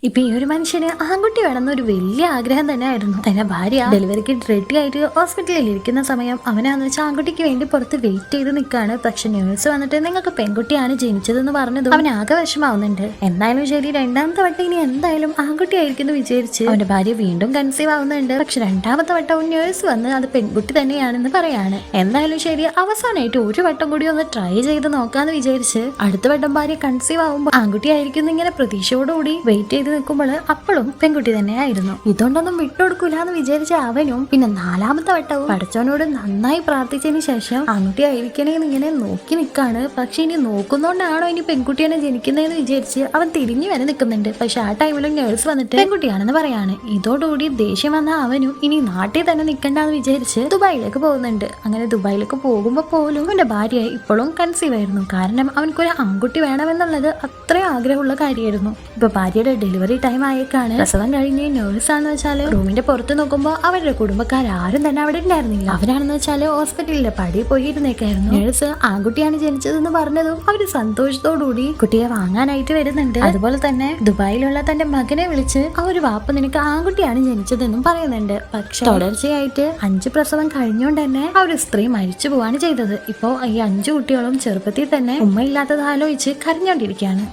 ഇപ്പൊ ഈ ഒരു മനുഷ്യന് ആൺകുട്ടി വേണമെന്നൊരു വലിയ ആഗ്രഹം തന്നെ ആയിരുന്നു. തന്നെ ഭാര്യ ഡെലിവറിക്ക് റെഡി ആയിട്ട് ഹോസ്പിറ്റലിൽ ഇരിക്കുന്ന സമയം അവനാന്ന് വെച്ചാൽ ആൺകുട്ടിക്ക് വേണ്ടി പുറത്ത് വെയിറ്റ് ചെയ്ത് നിൽക്കാണ്. പക്ഷെ നേഴ്സ് വന്നിട്ട് നിങ്ങൾക്ക് പെൺകുട്ടിയാണ് ജനിച്ചതെന്ന് പറഞ്ഞതും അവൻ ആകെ വിഷമാവുന്നുണ്ട്. എന്തായാലും ശരി, രണ്ടാമത്തെ വട്ടം ഇനി എന്തായാലും ആൺകുട്ടി ആയിരിക്കുന്നു വിചാരിച്ച് അവന്റെ ഭാര്യ വീണ്ടും കൺസീവ് ആവുന്നുണ്ട്. പക്ഷെ രണ്ടാമത്തെ വട്ടവും നേഴ്സ് വന്ന് അത് പെൺകുട്ടി തന്നെയാണെന്ന് പറയാണ്. എന്തായാലും ശരി, അവസാനമായിട്ട് ഒരു വട്ടം കൂടി ഒന്ന് ട്രൈ ചെയ്ത് നോക്കാന്ന് വിചാരിച്ച് അടുത്ത വട്ടം ഭാര്യ കൺസീവ് ആവുമ്പോൾ ആൺകുട്ടി ആയിരിക്കും ഇങ്ങനെ പ്രതീക്ഷയോടുകൂടി വെയിറ്റ് ചെയ്ത് നിൽക്കുമ്പോൾ അപ്പോഴും പെൺകുട്ടി തന്നെയായിരുന്നു. ഇതുകൊണ്ടൊന്നും വിട്ടുകൊടുക്കൂല എന്ന് വിചാരിച്ച അവനും പിന്നെ നാലാമത്തെ വട്ടവും പഠിച്ചവനോട് നന്നായി പ്രാർത്ഥിച്ചതിന് ശേഷം ആൺകുട്ടി ആയിരിക്കണേന്ന് ഇങ്ങനെ നോക്കി നിൽക്കാണ്. പക്ഷെ ഇനി നോക്കുന്നോണ്ടാണോ ഇനി പെൺകുട്ടിയാണ് ജനിക്കുന്നതെന്ന് വിചാരിച്ച് അവൻ തിരിഞ്ഞു വരെ നിൽക്കുന്നുണ്ട്. പക്ഷെ ആ ടൈമിലും നേഴ്സ് വന്നിട്ട് പെൺകുട്ടിയാണെന്ന് പറയാണ്. ഇതോടുകൂടി ദേഷ്യം വന്ന അവനും ഇനി നാട്ടിൽ തന്നെ നിൽക്കണ്ടെന്ന് വിചാരിച്ച് ദുബായിലേക്ക് പോകുന്നുണ്ട്. അങ്ങനെ ദുബായിലേക്ക് പോകുമ്പോൾ പോലും അവന്റെ ഭാര്യ ഇപ്പോഴും കൺസീവ് ആയിരുന്നു. കാരണം അവനക്കൊരു ആൺകുട്ടി വേണമെന്നുള്ളത് അത്രയും ആഗ്രഹമുള്ള കാര്യമായിരുന്നു. ഇപ്പൊ ഭാര്യയുടെ ഡെലിവറി ടൈം ആയേക്കാണ്. പ്രസവം കഴിഞ്ഞ് നേഴ്സാണെന്ന് വെച്ചാല് റൂമിന്റെ പുറത്ത് നോക്കുമ്പോൾ അവരുടെ കുടുംബക്കാരും തന്നെ അവിടെ ഉണ്ടായിരുന്നില്ല. അവരാണെന്ന് വെച്ചാല് ഹോസ്പിറ്റലിന്റെ പടി പോയിരുന്നേക്കായിരുന്നു. നേഴ്സ് ആൺകുട്ടിയാണ് ജനിച്ചതെന്ന് പറഞ്ഞതും അവര് സന്തോഷത്തോടുകൂടി കുട്ടിയെ വാങ്ങാനായിട്ട് വരുന്നുണ്ട്. അതുപോലെ തന്നെ ദുബായിലുള്ള തന്റെ മകനെ വിളിച്ച് ആ ഒരു വാപ്പ നിനക്ക് ആൺകുട്ടിയാണ് ജനിച്ചതെന്നും പറയുന്നുണ്ട്. പക്ഷെ തുടർച്ചയായിട്ട് 5 പ്രസവം കഴിഞ്ഞുകൊണ്ട് തന്നെ ആ ഒരു സ്ത്രീ മരിച്ചു പോവാണ് ചെയ്തത്. ഇപ്പോ ഈ 5 കുട്ടികളും ചെറുപ്പത്തിൽ തന്നെ ഉമ്മയില്ലാത്തത് ആലോചിച്ച് കരഞ്ഞോണ്ടിരിക്കുകയാണ്.